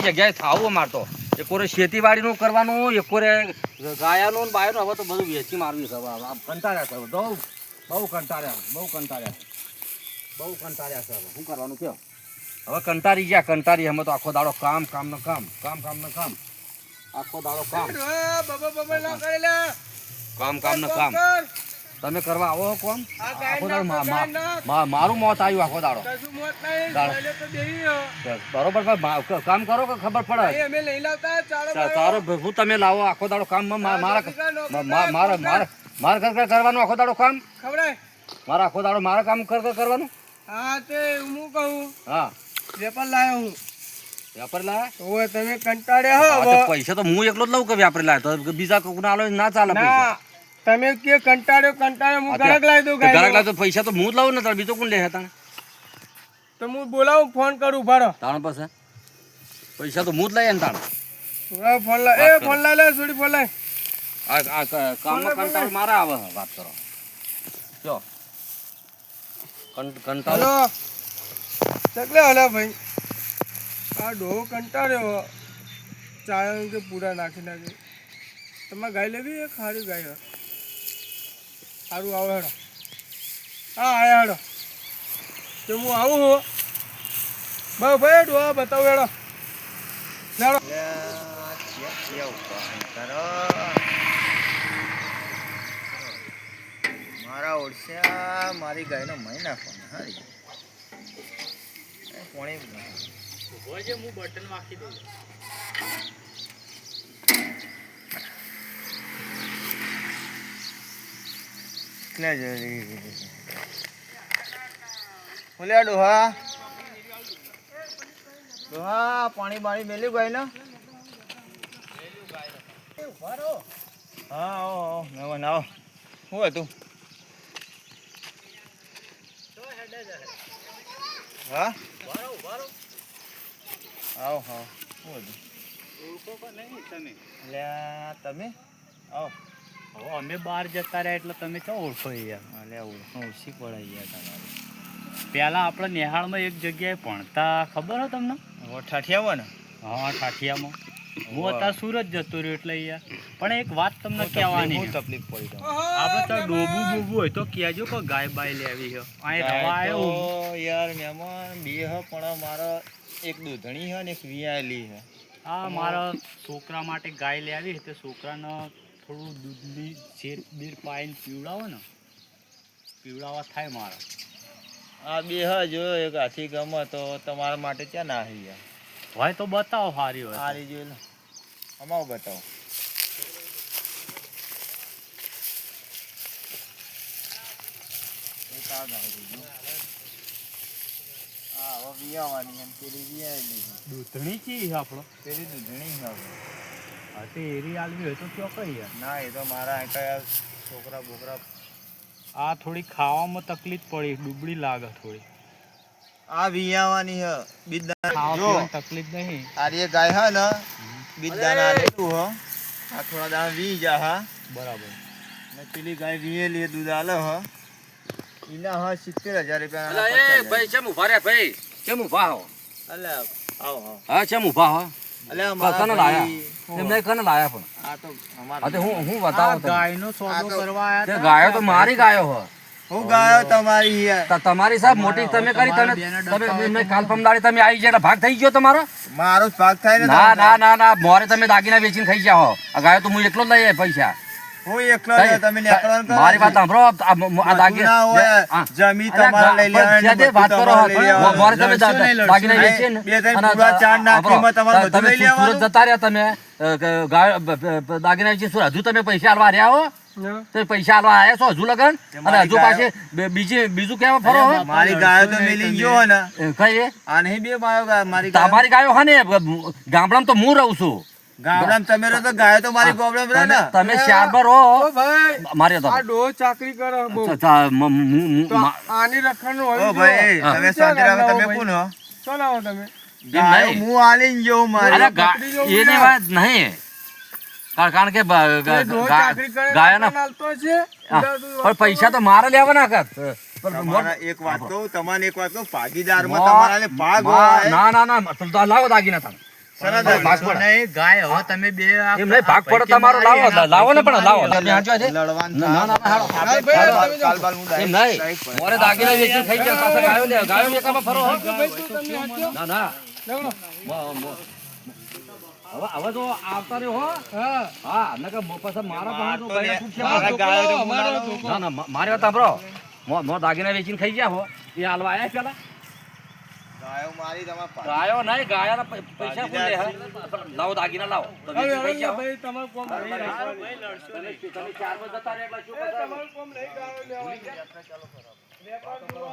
જગ્યાએ થાવું અમારે તો એકોરે ખેતીવાડીનું કરવાનું, એકોરે ગાયાનું ને બાયનું. હવે તો બધું વેચી મારવી છે. હવે કંટાળ્યા છે, બહુ કંટાળ્યા છે. હવે શું કરવાનું કયો? હવે કંટાળી અમે તો આખો દાડો કામ આખો દાડો કામ. તમે કરવા આવો કોમ? આખો દાડો મારું મોત આવ્યું. આખો દાડો બરોબર કામ કરો કે ખબર પડે? તારો હું તમે લાવો આખો દાડો કામ. મારે કરવાનું આખો દાડો કામ. મારા આખો દાડો મારે કામ કરવાનું. હા તે હું કહું. હા વેપાર લાયો હું. વ્યાપાર લાયા? ઓય તમે કંટાળ્યા હો. પૈસા તો હું એકલો જ લઉં કે વ્યાપારી લાયો તો બીજા કોક ના આલો ના ચાલે. પૈસા તમે કે કંટાળ્યો હું ગરક લાવી દઉં. ગરક લાવી તો પૈસા તો હું જ લઉં ને, તાર બીજો કોણ લે હતા? તો હું બોલાવું, ફોન કરું ભાડો. તાણ પાસે પૈસા તો હું જ લઈએ ને તાણ. ફોન લાય, ફોન લાય લે છોડી, ફોન લાય. આ કામનો કંટાળો મારા આવે. વાત કરો જો કંટાળો ચકલે હલે ભાઈ. આ ડોહો કંટાળ્યો. ચાય કે પૂરા નાખી. તમારે ગાય લેવી? એક સારી ગાય સારું આવે હેડો. હા આયા હેડો. તો હું આવું હો. બસ ભાઈ ડોહા બતાવું હેડો. મારા ઓળખ્યા મારી ગાયનો મહી નાખવાનો. હારી કોણે હું બટન વાંખી દઉં. બોલ્યા ડોહા પાણી બાણી મેલ્યું ગાય ને? હા આવો મહેમાન આવો. શું હતું? હા આવો હા શું હતું? તમે આવો. અમે બહાર જતા રહ્યા એટલે તમે ક્યાં ઓળખો યાર? એટલે ઓળખી પડે યાર તમારે. પહેલા આપણે નિહાળમાં એક જગ્યાએ ભણતા, ખબર હોય તમને? ઠાઠિયામાં ને? હા ઠાઠિયામાં. હું અત્યારે સુરત જતો રહ્યો એટલે યાર. પણ એક વાત તમને કહેવાની તકલીફ પડી તો આપણે તો ડોબું હોય તો કહેજો કે ગાય બાય લેવી છે. અહીં રવા આવ્યો યાર મહેમાન બે હ પણ મારા એક દૂધણી છે ને એક વિયાયેલી છે. હા મારા છોકરા માટે ગાય લેવી તે છોકરાને થોડું દૂધની શેર બીર પાઈને પીવડાવવા થાય મારા. આ બે હ જો એક હાથી ગમે તો તમારા માટે ક્યાં ના આવી યાર હોય તો બતાવો સારી હોય. સારી જોઈ લો. અમારો બતાવો. એક આ ગાય દીધી. હા હવે વિયાવાની એમ પેલી વિયાયેલી છે. દૂધણી ચી છે આપણો? પેલી દૂધણી છે હવે. હા તે એરી આલવી હોય તો કયો કઈ યાર? ના એ તો મારા કયા છોકરા બોકરા. આ થોડી ખાવામાં તકલીફ પડી, ડુબળી લાગે થોડી. આ વિયાવાની હ બીજદાના ખાવા જો પીવાની તકલીફ નહીં. આરી ગાય હ ને બીજદાના આલેલું હ. આ થોડા દાણા વી જા હા બરાબર. ને પેલી ગાય વિયેલી દૂધ આલે હ. ઈના હ 70,000 રૂપિયા. અલા એ ભાઈ કેમ ઉભા રહ્યા ભાઈ? કેમ ઉભા હો? અલે આવો હા કેમ ઉભા હો? અલે કને લાયા? એમને કને લાયા પણ? આ તો અમાર હા તે હું બતાવો તમને. ગાયનો સોદો કરવા આયા તે હતા. ગાયો તો મારી ગાયો હો. હું ગાયો તમારી યાર. તમારી સાહેબ મોટી તમે કરી તમે કાલ પમદાડી તમે આવી ગયા ભાગ થઈ ગયો તમારો. મારો જ ભાગ થાય ને. ના મોરે તમે દાગીના વેચીને ખાઈ જાઓ. આ ગાયો તો હું એકલો જ લઈ પૈસા. હું એકલો જ તમે નીકળવાનું કરો. મારી વાત સાંભળો. આ દાગીના હોય જમી તમારે લઈ લેવાની. વાત કરો. મોરે તમે દાગીના વેચીને બે ત્રણ પૂરા ચાર નાખીમાં તમારે બધું લઈ લેવાનું. સુરત જતા રહ્યા તમે દાગીના વેચી હજુ તમે પૈસા આલવા રહ્યા હો. તો પૈસા આલવા આવ્યા છો હજુ લગન? અને હજુ પાસે બીજું કેવા ફરો? મારી ગાયો તો મેલી ગયો ને. કઈ આ નહીં બે મારી તમારી ગાયો હા ને ગામડામાં તો હું રહું છું. ગામડામાં તમે રહો તો ગાયો તો મારી પ્રોબ્લેમ રહે ને. તમે શારબર હો ભાઈ મારે તો આ ડોહો ચાકરી કરે બહુ. તો આની રખડનું હોય. ઓ ભાઈ તમે શાંતિ રાખો. તમે કોણ હો? ચાલ આવો તમે. ગાયો હું આલીને જોઉં મારી. એની વાત નહીં. કારણ કે ગાયોના પણ પૈસા તો મારે લેવાના કર. એક વાત કહું તમને, એક વાત કહું, ભાગીદારમાં તમારા ભાગ હોય. ના લાવો દાગીના તમે. સનદ ભાગ ભાગ પડે. નહીં, ગાય હવે તમે બે આ એમ નહીં, ભાગ પડે તમારો લાવો ને પણ લાવો તમે હાંચવા છે લડવાનું ના ના હાલો હા ભાઈ કાલ તમે જાઓ. બાલ હું એમ direct નહીં મોરે દાગીના વેચી ખાઈ ગયા પાછા ગાયો વેચામાં ફરો હો. ભાઈ તું તમને હાચો ના ના લગડો. હવે તો આવતા રહ્યો હો હા હા નકર પછી મારા પાસે તો ગાયો છૂટશે. હા, મારા છોકરો, ગાયો તો અમારો બોલાવો. છોકરો. ના ના મારી વાત સાંભળો મો દાગીના વેચીને ખાઈ ગયા હો એ હાલવા આયા પેલા ગાયો મારી તમારા પાસે. ગાયો નહીં ગાયાના પૈસા કોણ લે હે? લાવો દાગીના લાવો તો હવે વેચી ખાઈ હવે ગયા હો. ભાઈ તમારું કોમ નહીં રાખવાનું. તમે 4 વાગે જતા રહ્યા એટલે શું એ કરતા? તમારું કોમ નહીં ગાળો લેવાનું. વેપાર કરો.